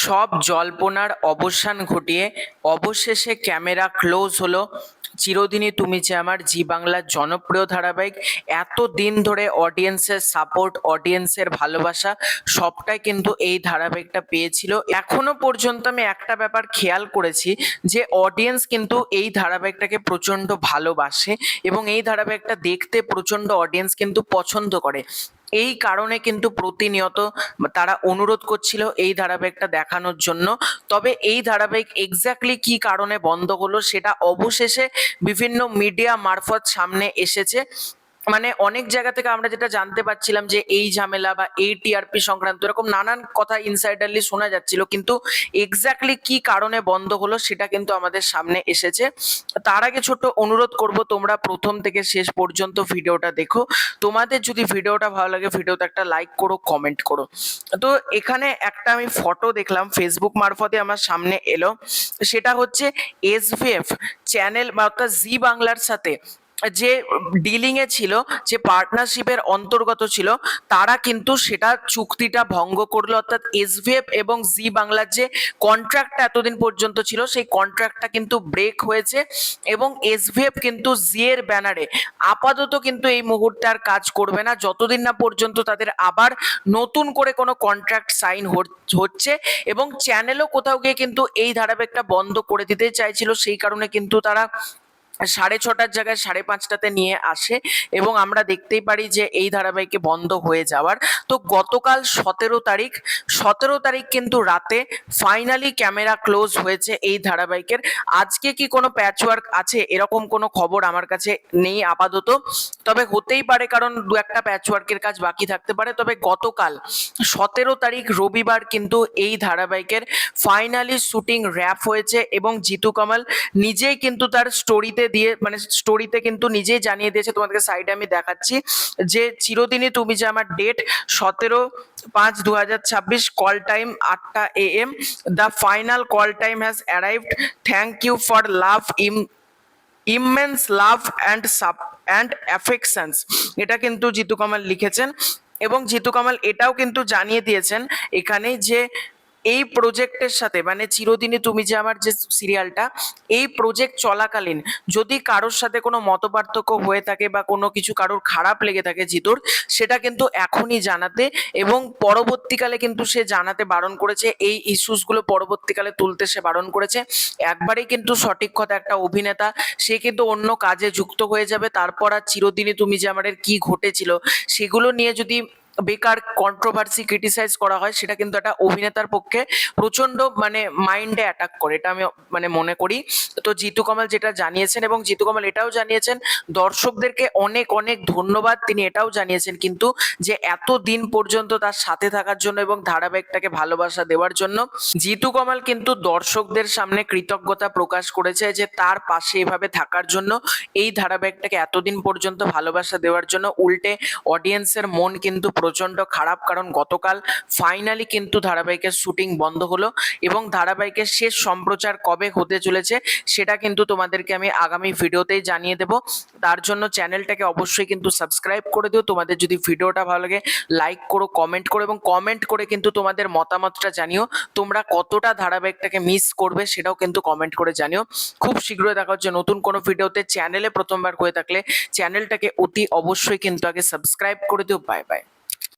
সব জল্পনার অবসান ঘটিয়ে অবশেষে ক্যামেরা ক্লোজ হলো চিরদিনই তুমি যে আমার জি বাংলার জনপ্রিয় ধারাবাহিক। এত দিন ধরে অডিয়েন্সের সাপোর্ট, অডিয়েন্সের ভালোবাসা সবটাই কিন্তু এই ধারাবাহিকটা পেয়েছিল। এখনো পর্যন্ত আমি একটা ব্যাপার খেয়াল করেছি যে অডিয়েন্স কিন্তু এই ধারাবাহিকটাকে প্রচন্ড ভালোবাসে এবং এই ধারাবাহিকটা দেখতে প্রচন্ড অডিয়েন্স কিন্তু পছন্দ করে। এই কারণে কিন্তু প্রতিনিয়ত তারা অনুরোধ করছিল এই ধারাবাহিকটা দেখানোর জন্য। তবে এই ধারাবাহিক এক্স্যাক্টলি কি কারণে বন্ধ হলো সেটা অবশেষে বিভিন্ন মিডিয়া মারফত সামনে এসেছে। মানে অনেক জায়গা থেকে আমরা যেটা জানতে পারছিলাম যে এই ঝামেলা বা এই টিআরপি সংক্রান্ত এরকম নানান কথা ইনসাইডারলি শোনা যাচ্ছিল, কিন্তু এক্স্যাক্টলি কি কারণে বন্ধ হলো সেটা কিন্তু আমাদের সামনে এসেছে। তার আগে ছোট্ট অনুরোধ করব, তোমরা প্রথম থেকে শেষ পর্যন্ত ভিডিওটা দেখো। তোমাদের যদি ভিডিওটা ভালো লাগে ভিডিওতে একটা লাইক করো, কমেন্ট করো। তো এখানে একটা আমি ফটো দেখলাম ফেসবুক মারফতে আমার সামনে এলো, সেটা হচ্ছে এসভিএফ চ্যানেল বা অর্থাৎ জি বাংলার সাথে যে ডিলিং এ ছিল, যে পার্টনারশিপের অন্তর্গত ছিল, তারা কিন্তু সেটা চুক্তিটা ভঙ্গ করলো। অর্থাৎ এসভিএফ এবং জি বাংলার যে কন্ট্রাক্টটা এতদিন পর্যন্ত ছিল সেই কন্ট্রাক্টটা কিন্তু ব্রেক হয়েছে এবং এসভিএফ কিন্তু জি এর ব্যানারে আপাতত কিন্তু এই মুহূর্তে আর কাজ করবে না, যতদিন না পর্যন্ত তাদের আবার নতুন করে কোনো কন্ট্রাক্ট সাইন হচ্ছে। এবং চ্যানেলও কোথাও গিয়ে কিন্তু এই ধারাবাহিকটা বন্ধ করে দিতে চাইছিল, সেই কারণে কিন্তু তারা 6:30টার জায়গায় 5:30টাতে নিয়ে আসে এবং আমরা দেখতেই পারি যে এই ধারাবাহিকে বন্ধ হয়ে যাওয়ার। তো গতকাল 17 তারিখ কিন্তু রাতে ফাইনালি ক্যামেরা ক্লোজ হয়েছে এই ধারাবাহিকের। আজকে কি কোনো প্যাচওয়ার্ক আছে এরকম কোনো খবর আমার কাছে নেই আপাতত, তবে হতেই পারে, কারণ দু একটা প্যাচওয়ার্কের কাজ বাকি থাকতে পারে। তবে গতকাল 17 তারিখ রবিবার কিন্তু এই ধারাবাহিকের ফাইনালি শুটিং র্যাপ হয়েছে এবং জিতু কামাল নিজেই কিন্তু তার স্টোরিতে কিন্তু নিজেই জানিয়ে দিয়েছে। তোমাদেরকে সাইডে আমি দেখাচ্ছি যে চিরদিনই তুমি যে আমার ডেট 17/5/2026, কল টাইম 8টা AM, the final call time has arrived, thank you for love immense love and affections. এটা কিন্তু জিতু কামাল লিখেছেন এবং জিতু কামাল এটাও কিন্তু জানিয়ে দিয়েছেন এখানে যে এই প্রজেক্টের সাথে, মানে চিরদিনই তুমি যে আমার যে সিরিয়ালটা, এই প্রজেক্ট চলাকালীন যদি কারোর সাথে কোনো মতপার্থক্য হয়ে থাকে বা কোনো কিছু কারোর খারাপ লেগে থাকে জিতুর, সেটা কিন্তু এখনই জানাতে এবং পরবর্তীকালে কিন্তু সে জানাতে বারণ করেছে। এই ইস্যুসগুলো পরবর্তীকালে তুলতে সে বারণ করেছে। একবারেই কিন্তু সঠিক কথা, একটা অভিনেতা সে কিন্তু অন্য কাজে যুক্ত হয়ে যাবে, তারপর আর চিরদিনই তুমি যে আমাদের কি ঘটেছিল সেগুলো নিয়ে যদি বেকার কন্ট্রোভার্সি ক্রিটিসাইজ করা হয়, সেটা কিন্তু একটা অভিনেতার পক্ষে প্রচন্ড মাইন্ডে অ্যাটাক করে, এটা আমি মনে করি। তো জিতু কামাল যেটা জানিয়েছেন, এবং জিতু কামাল এটাও জানিয়েছেন দর্শকদেরকে অনেক অনেক ধন্যবাদ। তিনি এটাও জানিয়েছেন কিন্তু যে এত দিন পর্যন্ত তার সাথে থাকার জন্য এবং ধারাবাহিকটাকে ভালোবাসা দেওয়ার জন্য। জিতু কামাল কিন্তু দর্শকদের সামনে কৃতজ্ঞতা প্রকাশ করেছে যে তার পাশে এভাবে থাকার জন্য, এই ধারাবাহিকটাকে এতদিন পর্যন্ত ভালোবাসা দেওয়ার জন্য। উল্টে অডিয়েন্সের মন কিন্তু প্রচন্ড খারাপ, কারণ গতকাল ফাইনালি কিন্তু ধারাবাহিকের শুটিং বন্ধ হলো এবং ধারাবাহিকের শেষ সম্প্রচার কবে হতে চলেছে সেটা কিন্তু তোমাদেরকে আমি আগামী ভিডিওতেই জানিয়ে দেব। তার জন্য চ্যানেলটাকে অবশ্যই কিন্তু সাবস্ক্রাইব করে দিও। তোমাদের যদি ভিডিওটা ভালো লাগে লাইক করো, কমেন্ট করো এবং কমেন্ট করে কিন্তু তোমাদের মতামতটা জানিও। তোমরা কতটা ধারাবাহিকটাকে মিস করবে সেটাও কিন্তু কমেন্ট করে জানিও। খুব শীঘ্রই দেখা হচ্ছে নতুন কোনো ভিডিওতে। চ্যানেলে প্রথমবার হয়ে থাকলে চ্যানেলটাকে অতি অবশ্যই কিন্তু আগে সাবস্ক্রাইব করে দিও। Bye bye.